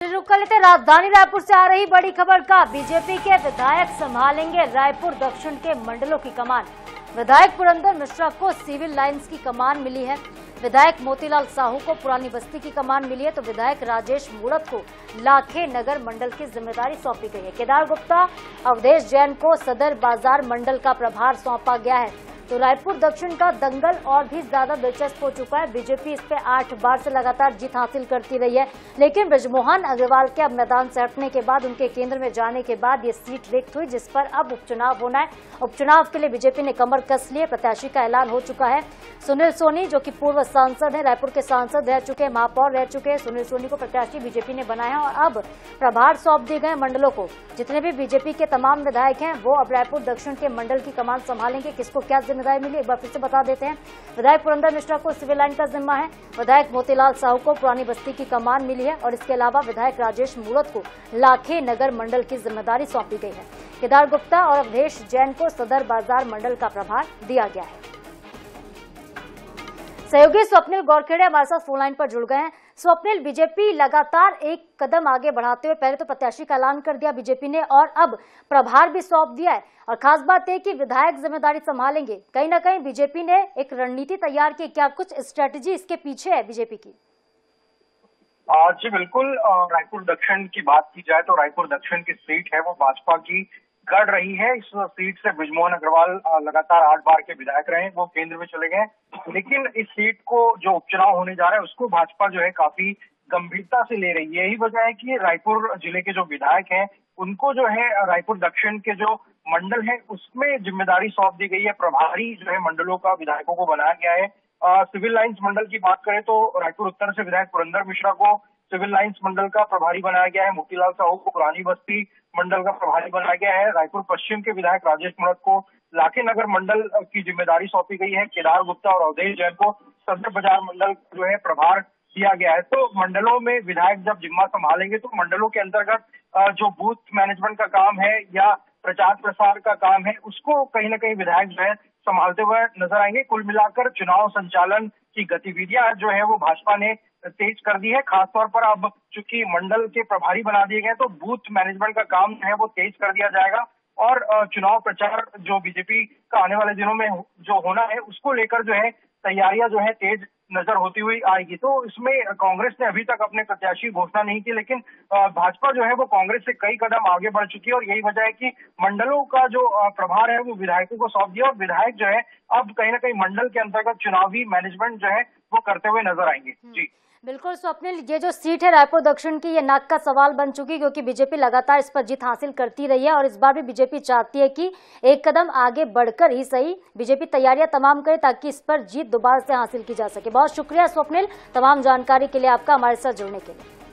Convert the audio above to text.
रुक कर लेते राजधानी रायपुर से आ रही बड़ी खबर का। बीजेपी के विधायक संभालेंगे रायपुर दक्षिण के मंडलों की कमान। विधायक पुरंदर मिश्रा को सिविल लाइंस की कमान मिली है। विधायक मोतीलाल साहू को पुरानी बस्ती की कमान मिली है, तो विधायक राजेश मूड़त को लाखे नगर मंडल की जिम्मेदारी सौंपी गई है। केदार गुप्ता, अवधेश जैन को सदर बाजार मंडल का प्रभार सौंपा गया है। तो रायपुर दक्षिण का दंगल और भी ज्यादा दिलचस्प हो चुका है। बीजेपी इस पे 8 बार से लगातार जीत हासिल करती रही है, लेकिन बृजमोहन अग्रवाल के अब मैदान से हटने के बाद, उनके केंद्र में जाने के बाद ये सीट रिक्त हुई, जिस पर अब उपचुनाव होना है। उपचुनाव के लिए बीजेपी ने कमर कस लिए। प्रत्याशी का ऐलान हो चुका है। सुनील सोनी, जो कि पूर्व सांसद है, रायपुर के सांसद रह चुके हैं, महापौर रह चुके हैं, सुनील सोनी को प्रत्याशी बीजेपी ने बनाया और अब प्रभार सौंप दिए गए मंडलों को। जितने भी बीजेपी के तमाम विधायक हैं वो अब रायपुर दक्षिण के मंडल की कमान संभालेंगे। किसको क्या जिम्मेदारी मिली एक बार फिर से बता देते हैं। विधायक पुरंदर मिश्रा को सिविल लाइन का जिम्मा है। विधायक मोतीलाल साहू को पुरानी बस्ती की कमान मिली है और इसके अलावा विधायक राजेश मूड़त को लाखे नगर मंडल की जिम्मेदारी सौंपी गई है। केदार गुप्ता और अवधेश जैन को सदर बाजार मंडल का प्रभार दिया गया है। सहयोगी स्वप्निल गौरखेड़े हमारे साथ फोन लाइन पर जुड़ गए हैं। स्वप्निल, बीजेपी लगातार एक कदम आगे बढ़ाते हुए पहले तो प्रत्याशी का ऐलान कर दिया बीजेपी ने और अब प्रभार भी सौंप दिया है, और खास बात है कि विधायक जिम्मेदारी संभालेंगे। कहीं ना कहीं बीजेपी ने एक रणनीति तैयार की, क्या कुछ स्ट्रेटेजी इसके पीछे है बीजेपी की? जी बिल्कुल। रायपुर दक्षिण की बात की जाए तो रायपुर दक्षिण की सीट है वो भाजपा की गढ़ रही है। इस सीट से बृजमोहन अग्रवाल लगातार 8 बार के विधायक रहे, वो केंद्र में चले गए, लेकिन इस सीट को जो उपचुनाव होने जा रहा है उसको भाजपा जो है काफी गंभीरता से ले रही है। यही वजह है कि रायपुर जिले के जो विधायक हैं उनको जो है रायपुर दक्षिण के जो मंडल है उसमें जिम्मेदारी सौंप दी गई है। प्रभारी जो है मंडलों का विधायकों को बनाया गया है। सिविल लाइंस मंडल की बात करें तो रायपुर उत्तर से विधायक पुरंदर मिश्रा को सिविल लाइंस मंडल का प्रभारी बनाया गया है। मोतीलाल साहू को पुरानी बस्ती मंडल का प्रभारी बनाया गया है। रायपुर पश्चिम के विधायक राजेश मूड़त को लाखे नगर मंडल की जिम्मेदारी सौंपी गई है। केदार गुप्ता और अवधेश जैन को सदर बाजार मंडल जो है प्रभार दिया गया है। तो मंडलों में विधायक जब जिम्मा संभालेंगे तो मंडलों के अंतर्गत जो बूथ मैनेजमेंट का काम है या प्रचार प्रसार का काम है उसको कहीं ना कहीं विधायक जो है संभालते हुए नजर आएंगे। कुल मिलाकर चुनाव संचालन की गतिविधियां जो है वो भाजपा ने तेज कर दी है। खासतौर पर अब चूंकि मंडल के प्रभारी बना दिए गए तो बूथ मैनेजमेंट का काम जो है वो तेज कर दिया जाएगा और चुनाव प्रचार जो बीजेपी का आने वाले दिनों में जो होना है उसको लेकर जो है तैयारियां जो है तेज नजर होती हुई आएगी। तो इसमें कांग्रेस ने अभी तक अपने प्रत्याशी घोषणा नहीं की, लेकिन भाजपा जो है वो कांग्रेस से कई कदम आगे बढ़ चुकी है और यही वजह है कि मंडलों का जो प्रभार है वो विधायकों को सौंप दिया और विधायक जो है अब कहीं ना कहीं मंडल के अंतर्गत चुनावी मैनेजमेंट जो है वो करते हुए नजर आएंगे। जी बिल्कुल स्वप्निल, ये जो सीट है रायपुर दक्षिण की, ये नाक का सवाल बन चुकी, क्योंकि बीजेपी लगातार इस पर जीत हासिल करती रही है और इस बार भी बीजेपी चाहती है कि एक कदम आगे बढ़कर ही सही बीजेपी तैयारियां तमाम करे ताकि इस पर जीत दोबारा से हासिल की जा सके। बहुत शुक्रिया स्वप्निल, तमाम जानकारी के लिए आपका हमारे साथ जुड़ने के लिए।